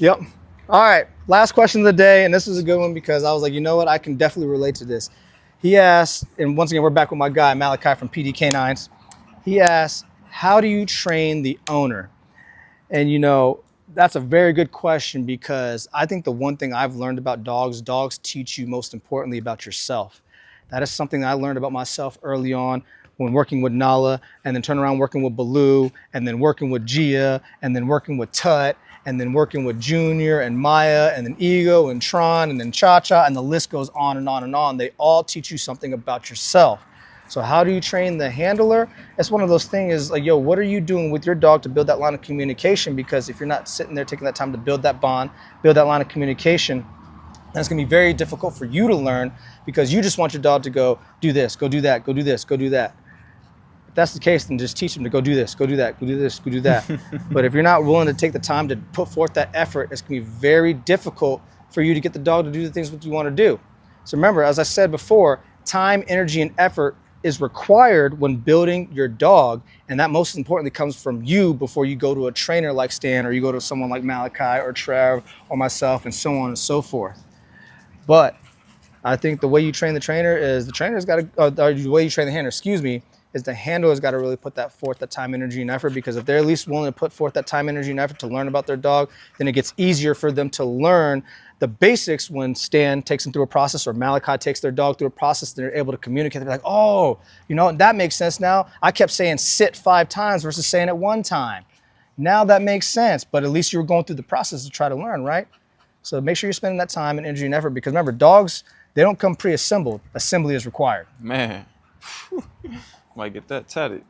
Yep. All right. Last question of the day, and this is a good one because I was like, you know what? I can definitely relate to this. He asked, and once again, we're back with my guy Malachi from PD Canines. He asked, "How do you train the owner?" And that's a very good question because I think the one thing I've learned about dogs teach you most importantly about yourself. That is something I learned about myself early on when working with Nala, and then turn around working with Baloo, and then working with Gia, and then working with Tut, and then working with Junior and Maya, and then Ego and Tron, and then Cha Cha, and the list goes on and on and on. They all teach you something about yourself. So how do you train the handler? It's one of those things is like, yo, what are you doing with your dog to build that line of communication? Because if you're not sitting there taking that time to build that bond, build that line of communication, then it's gonna be very difficult for you to learn because you just want your dog to go do this, go do that, go do this, go do that. If that's the case, then just teach them to go do this, go do that, go do this, go do that. But if you're not willing to take the time to put forth that effort, it's gonna be very difficult for you to get the dog to do the things that you wanna do. So remember, as I said before, time, energy, and effort is required when building your dog, and that most importantly comes from you before you go to a trainer like Stan, or you go to someone like Malachi or Trev or myself, and so on and so forth. But I think the way you train the trainer is the trainer's got to, or the way you train the handler, excuse me, is the handler's got to really put that forth, that time, energy, and effort, because if they're at least willing to put forth that time, energy, and effort to learn about their dog, then it gets easier for them to learn the basics when Stan takes them through a process or Malachi takes their dog through a process. They're able to communicate. They're like, oh, that makes sense now. I kept saying sit 5 times versus saying it 1 time. Now that makes sense, but at least you were going through the process to try to learn, right? So make sure you're spending that time and energy and effort, because remember, dogs, they don't come pre-assembled. Assembly is required. Man, might get that tatted.